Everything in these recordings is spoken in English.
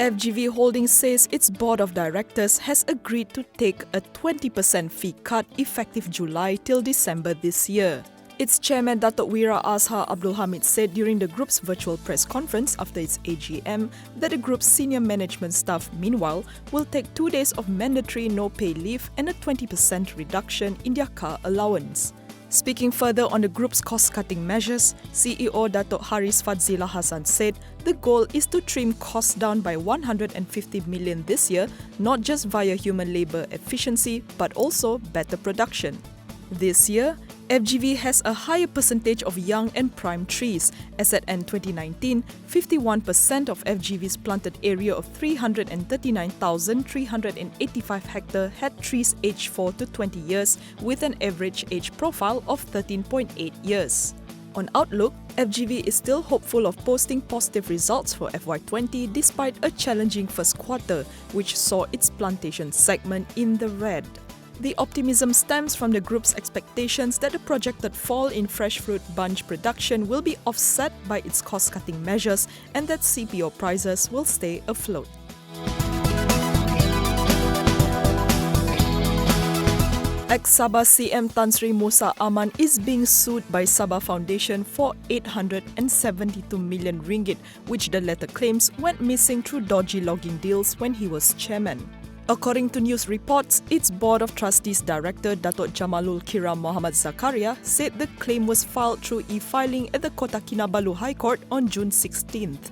FGV Holdings says its board of directors has agreed to take a 20% fee cut effective July till December this year. Its chairman Datuk Wira Azhar Abdul Hamid said during the group's virtual press conference after its AGM that the group's senior management staff, meanwhile, will take 2 days of mandatory no-pay leave and a 20% reduction in their car allowance. Speaking further on the group's cost-cutting measures, CEO Datuk Haris Fadzila Hassan said the goal is to trim costs down by 150 million this year, not just via human labour efficiency but also better production. This year, FGV has a higher percentage of young and prime trees, as at end 2019, 51% of FGV's planted area of 339,385 hectare had trees aged 4 to 20 years with an average age profile of 13.8 years. On outlook, FGV is still hopeful of posting positive results for FY20 despite a challenging first quarter, which saw its plantation segment in the red. The optimism stems from the group's expectations that the projected fall in fresh fruit bunch production will be offset by its cost-cutting measures and that CPO prices will stay afloat. Ex-Sabah CM Tan Sri Musa Aman is being sued by Sabah Foundation for 872 million ringgit, which the latter claims went missing through dodgy logging deals when he was chairman. According to news reports, its Board of Trustees Director Datuk Jamalul Kiram Muhammad Zakaria said the claim was filed through e-filing at the Kota Kinabalu High Court on June 16th.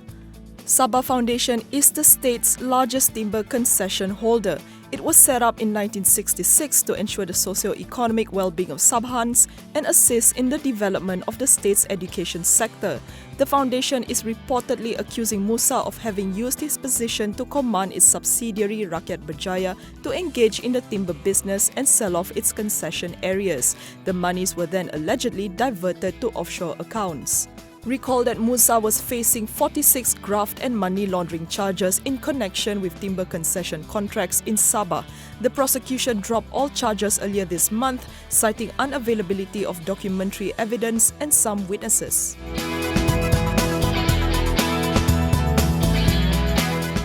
Sabah Foundation is the state's largest timber concession holder. It was set up in 1966 to ensure the socio-economic well-being of Sabahans and assist in the development of the state's education sector. The foundation is reportedly accusing Musa of having used his position to command its subsidiary Rakyat Berjaya to engage in the timber business and sell off its concession areas. The monies were then allegedly diverted to offshore accounts. Recall that Musa was facing 46 graft and money laundering charges in connection with timber concession contracts in Sabah. The prosecution dropped all charges earlier this month, citing unavailability of documentary evidence and some witnesses.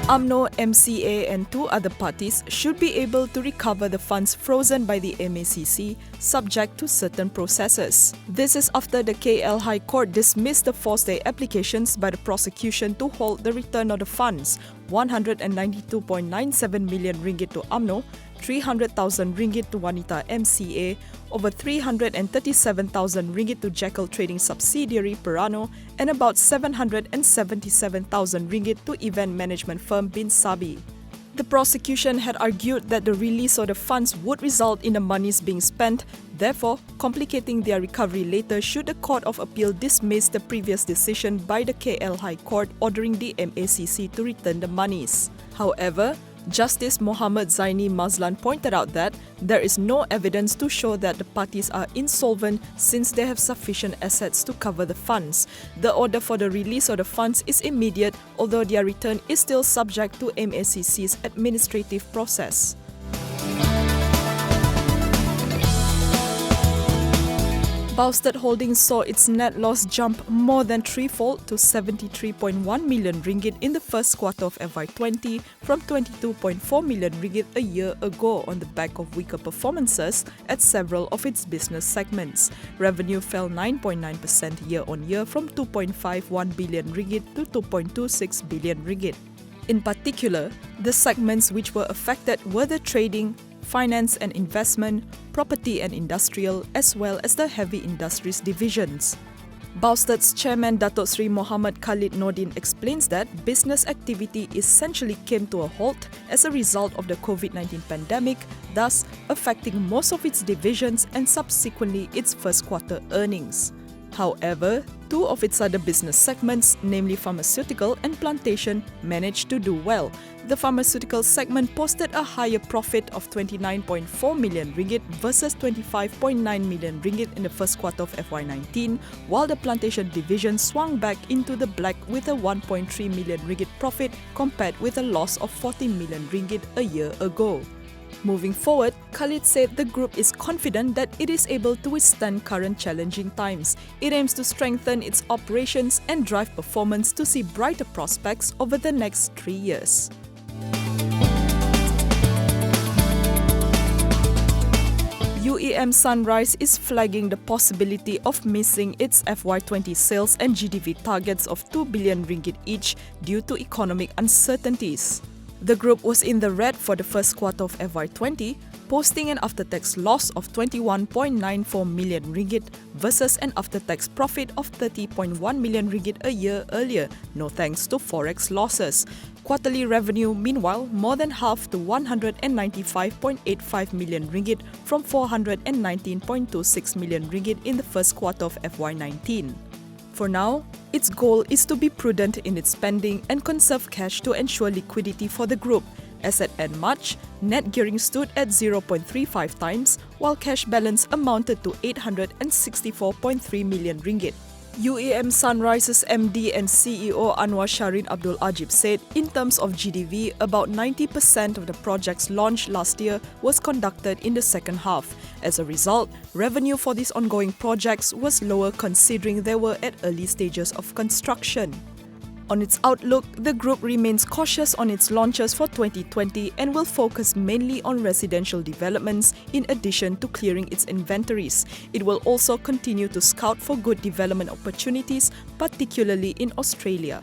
UMNO, MCA and 2 other parties should be able to recover the funds frozen by the MACC subject to certain processes. This is after the KL High Court dismissed the 4-stay applications by the prosecution to hold the return of the funds, 192.97 million ringgit to UMNO, 300,000 ringgit to Wanita MCA, over 337,000 ringgit to Jekyll Trading subsidiary Perano, and about 777,000 ringgit to event management firm Bin Sabi. The prosecution had argued that the release of the funds would result in the monies being spent, therefore complicating their recovery later should the Court of Appeal dismiss the previous decision by the KL High Court ordering the MACC to return the monies. However, Justice Mohammed Zaini Mazlan pointed out that there is no evidence to show that the parties are insolvent since they have sufficient assets to cover the funds. The order for the release of the funds is immediate, although their return is still subject to MACC's administrative process. Bowsted Holdings saw its net loss jump more than threefold to 73.1 million ringgit in the first quarter of FY20 from 22.4 million ringgit a year ago on the back of weaker performances at several of its business segments. Revenue fell 9.9% year-on-year from 2.51 billion ringgit to 2.26 billion ringgit. In particular, the segments which were affected were the trading, finance and investment, property and industrial, as well as the heavy industries divisions. Bowsted's chairman Datuk Sri Muhammad Khalid Nordin explains that business activity essentially came to a halt as a result of the COVID-19 pandemic, thus affecting most of its divisions and subsequently its first quarter earnings. However, 2 of its other business segments, namely pharmaceutical and plantation, managed to do well. The pharmaceutical segment posted a higher profit of 29.4 million ringgit versus 25.9 million ringgit in the first quarter of FY19, while the plantation division swung back into the black with a 1.3 million ringgit profit compared with a loss of 14 million ringgit a year ago. Moving forward, Khalid said the group is confident that it is able to withstand current challenging times. It aims to strengthen its operations and drive performance to see brighter prospects over the next 3 years. UEM Sunrise is flagging the possibility of missing its FY20 sales and GDP targets of 2 billion ringgit each due to economic uncertainties. The group was in the red for the first quarter of FY20, posting an after-tax loss of 21.94 million ringgit versus an after-tax profit of 30.1 million ringgit a year earlier, no thanks to forex losses. Quarterly revenue, meanwhile, more than halved to 195.85 million ringgit from 419.26 million ringgit in the first quarter of FY19. For now, its goal is to be prudent in its spending and conserve cash to ensure liquidity for the group. As at end March, net gearing stood at 0.35 times, while cash balance amounted to 864.3 million ringgit. UEM Sunrise's MD and CEO Anwar Shahrin Abdul Ajib said, in terms of GDV, about 90% of the projects launched last year was conducted in the second half. As a result, revenue for these ongoing projects was lower considering they were at early stages of construction. On its outlook, the group remains cautious on its launches for 2020 and will focus mainly on residential developments in addition to clearing its inventories. It will also continue to scout for good development opportunities, particularly in Australia.